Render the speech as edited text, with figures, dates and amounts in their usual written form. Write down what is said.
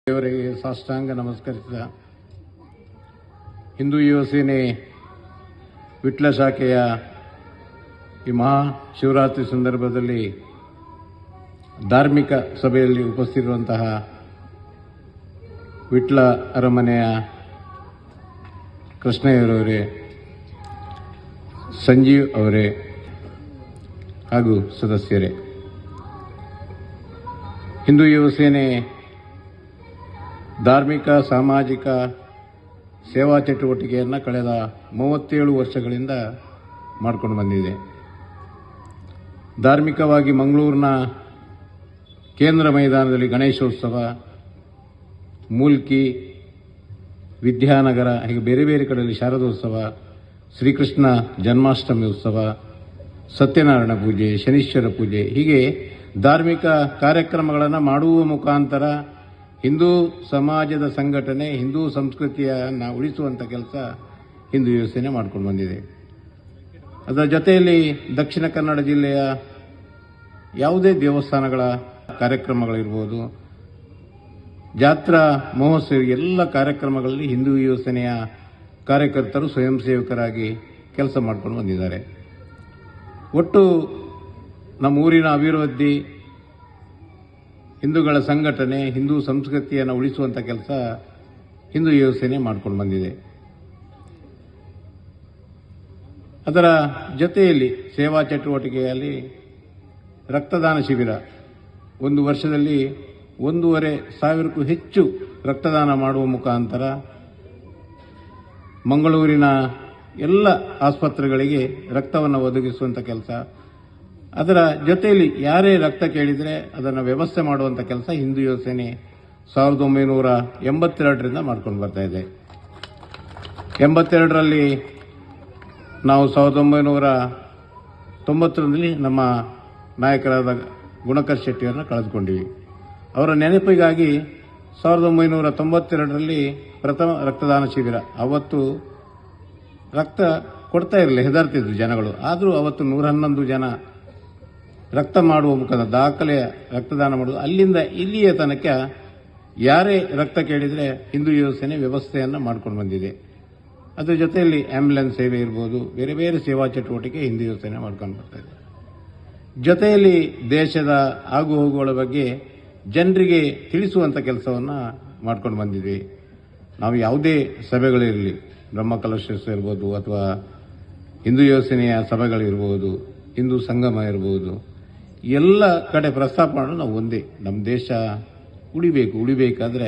ದೇವರಿಗೆ ಸಾಷ್ಟಾಂಗ ನಮಸ್ಕರಿಸಿದ ಹಿಂದೂ ಯುವ ಸೇನೆ ವಿಟ್ಲ ಶಾಖೆಯ ಈ ಮಹಾ ಶಿವರಾತ್ರಿ ಸಂದರ್ಭದಲ್ಲಿ ಧಾರ್ಮಿಕ ಸಭೆಯಲ್ಲಿ ಉಪಸ್ಥಿತಿರುವಂತಹ ವಿಟ್ಲ ಅರಮನೆಯ ಕೃಷ್ಣಯ್ಯರವರೇ, ಸಂಜೀವ್ ಅವರೇ ಹಾಗೂ ಸದಸ್ಯರೇ, ಹಿಂದೂ ಯುವ ಸೇನೆ ಧಾರ್ಮಿಕ ಸಾಮಾಜಿಕ ಸೇವಾ ಚಟುವಟಿಕೆಯನ್ನು ಕಳೆದ 37 ವರ್ಷಗಳಿಂದ ಮಾಡಿಕೊಂಡು ಬಂದಿದೆ. ಧಾರ್ಮಿಕವಾಗಿ ಮಂಗಳೂರಿನ ಕೇಂದ್ರ ಮೈದಾನದಲ್ಲಿ ಗಣೇಶೋತ್ಸವ, ಮೂಲ್ಕಿ, ವಿದ್ಯಾನಗರ ಹೀಗೆ ಬೇರೆ ಬೇರೆ ಕಡೆಯಲ್ಲಿ ಶಾರದೋತ್ಸವ, ಶ್ರೀಕೃಷ್ಣ ಜನ್ಮಾಷ್ಟಮಿ ಉತ್ಸವ, ಸತ್ಯನಾರಾಯಣ ಪೂಜೆ, ಶನೀಶ್ವರ ಪೂಜೆ ಹೀಗೆ ಧಾರ್ಮಿಕ ಕಾರ್ಯಕ್ರಮಗಳನ್ನು ಮಾಡುವ ಮುಖಾಂತರ ಹಿಂದೂ ಸಮಾಜದ ಸಂಘಟನೆ, ಹಿಂದೂ ಸಂಸ್ಕೃತಿಯನ್ನು ಉಳಿಸುವಂಥ ಕೆಲಸ ಹಿಂದೂ ಯುವ ಸೇನೆ ಮಾಡ್ಕೊಂಡು ಬಂದಿದೆ. ಅದರ ಜೊತೆಯಲ್ಲಿ ದಕ್ಷಿಣ ಕನ್ನಡ ಜಿಲ್ಲೆಯ ಯಾವುದೇ ದೇವಸ್ಥಾನಗಳ ಕಾರ್ಯಕ್ರಮಗಳಿರ್ಬೋದು, ಜಾತ್ರಾ ಮಹೋತ್ಸವ ಎಲ್ಲ ಕಾರ್ಯಕ್ರಮಗಳಲ್ಲಿ ಹಿಂದೂ ಯುವ ಸೇನೆಯ ಕಾರ್ಯಕರ್ತರು ಸ್ವಯಂ ಸೇವಕರಾಗಿ ಕೆಲಸ ಮಾಡ್ಕೊಂಡು ಬಂದಿದ್ದಾರೆ. ಒಟ್ಟು ನಮ್ಮ ಊರಿನ ಅಭಿವೃದ್ಧಿ, ಹಿಂದೂಗಳ ಸಂಘಟನೆ, ಹಿಂದೂ ಸಂಸ್ಕೃತಿಯನ್ನು ಉಳಿಸುವಂಥ ಕೆಲಸ ಹಿಂದೂ ಯುವ ಸೇನೆ ಮಾಡ್ಕೊಂಡು ಬಂದಿದೆ. ಅದರ ಜೊತೆಯಲ್ಲಿ ಸೇವಾ ಚಟುವಟಿಕೆಯಲ್ಲಿ ರಕ್ತದಾನ ಶಿಬಿರ, ಒಂದು ವರ್ಷದಲ್ಲಿ 1,500ಕ್ಕೂ ಹೆಚ್ಚು ರಕ್ತದಾನ ಮಾಡುವ ಮುಖಾಂತರ ಮಂಗಳೂರಿನ ಎಲ್ಲ ಆಸ್ಪತ್ರೆಗಳಿಗೆ ರಕ್ತವನ್ನು ಒದಗಿಸುವಂಥ ಕೆಲಸ, ಅದರ ಜೊತೆಯಲ್ಲಿ ಯಾರೇ ರಕ್ತ ಕೇಳಿದರೆ ಅದನ್ನು ವ್ಯವಸ್ಥೆ ಮಾಡುವಂಥ ಕೆಲಸ ಹಿಂದೂ ಯುವ ಸೇನೆ 1982ರಿಂದ ಮಾಡ್ಕೊಂಡು ಬರ್ತಾ ಇದೆ. 82ರಲ್ಲಿ ನಾವು 1990ರಲ್ಲಿ ನಮ್ಮ ನಾಯಕರಾದ ಗುಣಕರ್ ಶೆಟ್ಟಿಯವರನ್ನ ಕಳೆದುಕೊಂಡಿವಿ. ಅವರ ನೆನಪಿಗಾಗಿ 1992ರಲ್ಲಿ ಪ್ರಥಮ ರಕ್ತದಾನ ಶಿಬಿರ, ಅವತ್ತು ರಕ್ತ ಕೊಡ್ತಾ ಇರಲಿಲ್ಲ, ಹೆದರ್ತಿದ್ರು ಜನಗಳು. ಆದರೂ ಅವತ್ತು 111 ಜನ ರಕ್ತ ಮಾಡುವ ಮುಖಾಂತರ ದಾಖಲೆಯ ರಕ್ತದಾನ ಮಾಡುವುದು. ಅಲ್ಲಿಂದ ಇಲ್ಲಿಯ ತನಕ ಯಾರೇ ರಕ್ತ ಕೇಳಿದರೆ ಹಿಂದೂ ಯುವ ಸೇನೆ ವ್ಯವಸ್ಥೆಯನ್ನು ಮಾಡ್ಕೊಂಡು ಬಂದಿದೆ. ಅದರ ಜೊತೆಯಲ್ಲಿ ಆಂಬ್ಯುಲೆನ್ಸ್ ಸೇವೆ ಇರ್ಬೋದು, ಬೇರೆ ಬೇರೆ ಸೇವಾ ಚಟುವಟಿಕೆ ಹಿಂದೂ ಯುವ ಸೇನೆ ಮಾಡ್ಕೊಂಡು ಬರ್ತಾ ಇದೆ. ಜೊತೆಯಲ್ಲಿ ದೇಶದ ಆಗು ಹೋಗುಗಳ ಬಗ್ಗೆ ಜನರಿಗೆ ತಿಳಿಸುವಂಥ ಕೆಲಸವನ್ನು ಮಾಡ್ಕೊಂಡು ಬಂದಿದ್ವಿ. ನಾವು ಯಾವುದೇ ಸಭೆಗಳಿರಲಿ, ಬ್ರಹ್ಮಕಲಶೋತ್ಸವ ಇರ್ಬೋದು ಅಥವಾ ಹಿಂದೂ ಯುವ ಸೇನೆಯ ಸಭೆಗಳಿರ್ಬೋದು, ಹಿಂದೂ ಸಂಗಮ ಇರ್ಬೋದು, ಎಲ್ಲ ಕಡೆ ಪ್ರಸ್ತಾಪ ಮಾಡೋದು ನಾವು ಒಂದೇ, ನಮ್ಮ ದೇಶ ಉಳಿಬೇಕಾದ್ರೆ